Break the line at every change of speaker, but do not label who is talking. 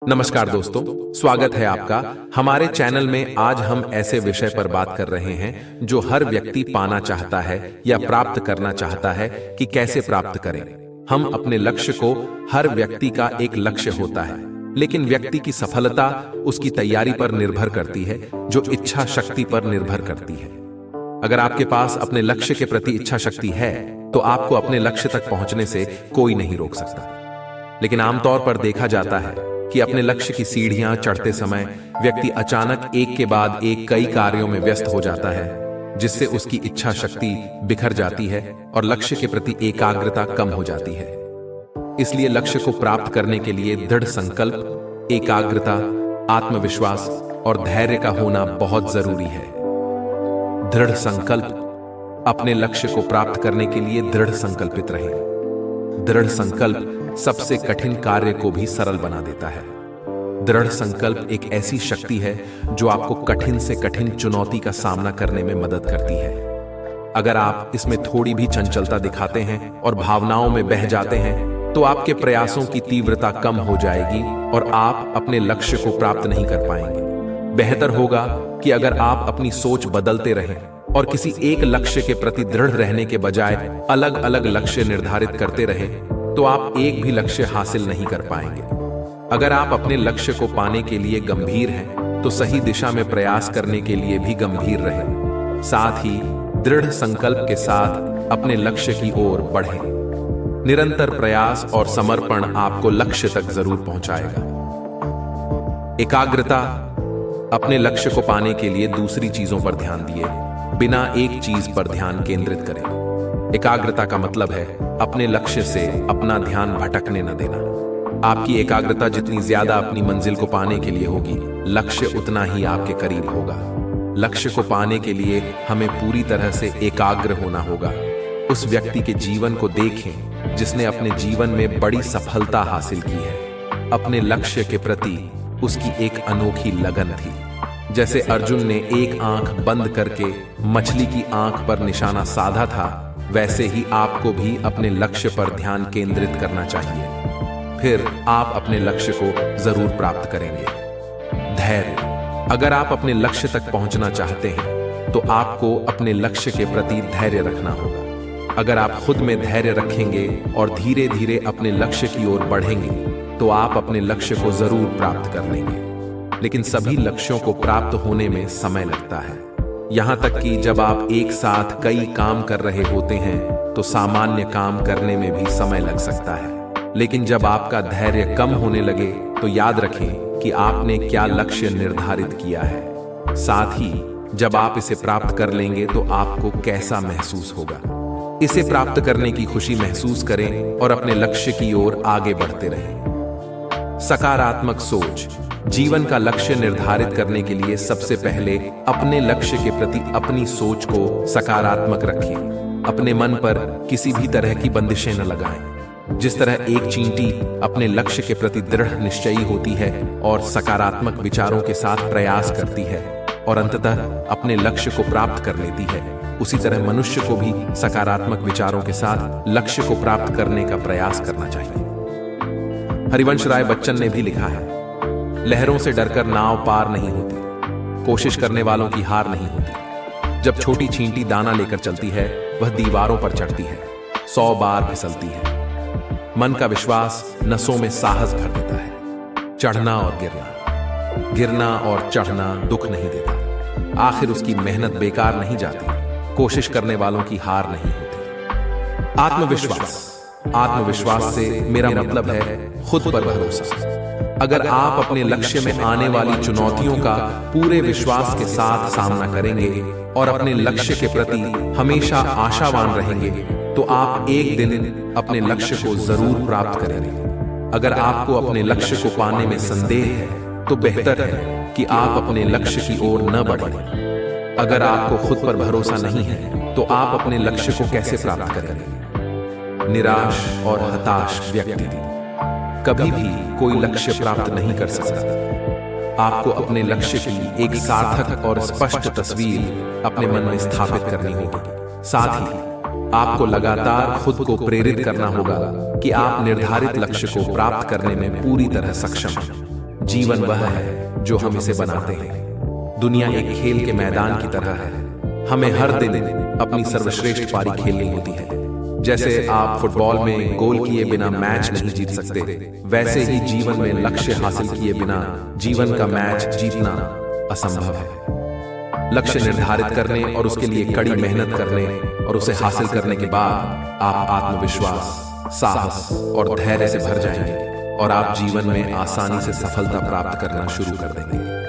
नमस्कार दोस्तों, स्वागत है आपका हमारे चैनल में। आज हम ऐसे विषय पर बात कर रहे हैं जो हर व्यक्ति पाना चाहता है या प्राप्त करना चाहता है कि कैसे प्राप्त करें। हम अपने लक्ष्य को, हर व्यक्ति का एक लक्ष्य होता है, लेकिन व्यक्ति की सफलता उसकी तैयारी पर निर्भर करती है, जो इच्छा शक्ति पर निर्भर करती है। अगर आपके पास अपने लक्ष्य के प्रति इच्छा शक्ति है तो आपको अपने लक्ष्य तक पहुंचने से कोई नहीं रोक सकता। लेकिन आमतौर पर देखा जाता है कि अपने लक्ष्य की सीढ़ियां चढ़ते समय व्यक्ति अचानक एक के बाद एक कई कार्यों में व्यस्त हो जाता है, जिससे उसकी इच्छा शक्ति बिखर जाती है और लक्ष्य के प्रति एकाग्रता कम हो जाती है। इसलिए लक्ष्य को प्राप्त करने के लिए दृढ़ संकल्प, एकाग्रता, आत्मविश्वास और धैर्य का होना बहुत जरूरी है। दृढ़ संकल्प। अपने लक्ष्य को प्राप्त करने के लिए दृढ़ संकल्पित रहें। दृढ़ संकल्प सबसे कठिन कार्य को भी सरल बना देता है। दृढ़ संकल्प एक ऐसी शक्ति है जो आपको कठिन से कठिन चुनौती का सामना करने में मदद करती है। अगर आप इसमें थोड़ी भी चंचलता दिखाते हैं और भावनाओं में बह जाते हैं तो आपके प्रयासों की तीव्रता कम हो जाएगी और आप अपने लक्ष्य को प्राप्त नहीं कर पाएंगे। बेहतर होगा कि अगर आप अपनी सोच बदलते रहें और किसी एक लक्ष्य के प्रति दृढ़ रहने के बजाय अलग अलग लक्ष्य निर्धारित करते रहें, तो आप एक भी लक्ष्य हासिल नहीं कर पाएंगे। अगर आप अपने लक्ष्य को पाने के लिए गंभीर हैं, तो सही दिशा में प्रयास करने के लिए भी गंभीर रहें। साथ ही दृढ़ संकल्प के साथ अपने लक्ष्य की ओर बढ़ें। निरंतर प्रयास और समर्पण आपको लक्ष्य तक जरूर पहुंचाएगा। एकाग्रता। अपने लक्ष्य को पाने के लिए दूसरी चीजों पर ध्यान दिए बिना एक चीज पर ध्यान केंद्रित करें। एकाग्रता का मतलब है अपने लक्ष्य से अपना ध्यान भटकने न देना। आपकी एकाग्रता जितनी ज्यादा अपनी मंजिल को पाने के लिए होगी, लक्ष्य उतना ही आपके करीब होगा। लक्ष्य को पाने के लिए हमें पूरी तरह से एकाग्र होना होगा। उस व्यक्ति के जीवन को देखें जिसने अपने जीवन में बड़ी सफलता हासिल की है। अपने लक्ष्य के प्रति उसकी एक अनोखी लगन थी। जैसे अर्जुन ने एक आंख बंद करके मछली की आंख पर निशाना साधा था, वैसे ही आपको भी अपने लक्ष्य पर ध्यान केंद्रित करना चाहिए। फिर आप अपने लक्ष्य को जरूर प्राप्त करेंगे। धैर्य। अगर आप अपने लक्ष्य तक पहुंचना चाहते हैं तो आपको अपने लक्ष्य के प्रति धैर्य रखना होगा। अगर आप खुद में धैर्य रखेंगे और धीरे धीरे अपने लक्ष्य की ओर बढ़ेंगे तो आप अपने लक्ष्य को जरूर प्राप्त कर लेंगे। लेकिन सभी लक्ष्यों को प्राप्त होने में समय लगता है। यहां तक कि जब आप एक साथ कई काम कर रहे होते हैं तो सामान्य काम करने में भी समय लग सकता है। लेकिन जब आपका धैर्य कम होने लगे तो याद रखें कि आपने क्या लक्ष्य निर्धारित किया है। साथ ही जब आप इसे प्राप्त कर लेंगे तो आपको कैसा महसूस होगा। इसे प्राप्त करने की खुशी महसूस करें और अपने लक्ष्य की ओर आगे बढ़ते रहें। सकारात्मक सोच। जीवन का लक्ष्य निर्धारित करने के लिए सबसे पहले अपने लक्ष्य के प्रति अपनी सोच को सकारात्मक रखें। अपने मन पर किसी भी तरह की बंदिशें न लगाएं। जिस तरह एक चींटी अपने लक्ष्य के प्रति दृढ़ निश्चयी होती है और सकारात्मक विचारों के साथ प्रयास करती है और अंततः अपने लक्ष्य को प्राप्त कर लेती है, उसी तरह मनुष्य को भी सकारात्मक विचारों के साथ लक्ष्य को प्राप्त करने का प्रयास करना चाहिए। हरिवंश राय बच्चन ने भी लिखा है, लहरों से डरकर नाव पार नहीं होती, कोशिश करने वालों की हार नहीं होती। जब छोटी चींटी दाना लेकर चलती है, वह दीवारों पर चढ़ती है, 100 बार फिसलती है। मन का विश्वास नसों में साहस भर देता है। चढ़ना और गिरना, गिरना और चढ़ना दुख नहीं देता। आखिर उसकी मेहनत बेकार नहीं जाती। कोशिश करने वालों की हार नहीं होती। आत्मविश्वास। आत्मविश्वास से मेरा मतलब है खुद पर भरोसा। अगर आप अपने लक्ष्य में आने वाली चुनौतियों का पूरे विश्वास के साथ सामना करेंगे और अपने लक्ष्य के प्रति हमेशा आशावान रहेंगे तो आप एक दिन अपने लक्ष्य को जरूर प्राप्त करेंगे। अगर आपको अपने लक्ष्य को पाने में संदेह है तो बेहतर है कि आप अपने लक्ष्य की ओर न बढ़ें। अगर आपको खुद पर भरोसा नहीं है तो आप अपने लक्ष्य को कैसे प्राप्त करेंगे। निराश और हताश व्यक्ति कभी भी कोई लक्ष्य प्राप्त नहीं कर सकता। आपको अपने लक्ष्य की एक सार्थक और स्पष्ट तस्वीर अपने मन में स्थापित करनी होगी। साथ ही आपको लगातार खुद को प्रेरित करना होगा कि आप निर्धारित लक्ष्य को प्राप्त करने में पूरी तरह सक्षम हैं। जीवन वह है जो हम इसे बनाते हैं। दुनिया एक खेल के मैदान की तरह है। हमें हर दिन अपनी सर्वश्रेष्ठ पारी खेलनी होती है। जैसे आप फुटबॉल में गोल किए बिना मैच नहीं जीत सकते, वैसे ही जीवन में लक्ष्य हासिल किए बिना जीवन का मैच जीतना असंभव है। लक्ष्य निर्धारित करने और उसके लिए कड़ी मेहनत करने और उसे हासिल करने के बाद आप आत्मविश्वास, साहस और धैर्य से भर जाएंगे और आप जीवन में आसानी से सफलता प्राप्त करना शुरू कर देंगे।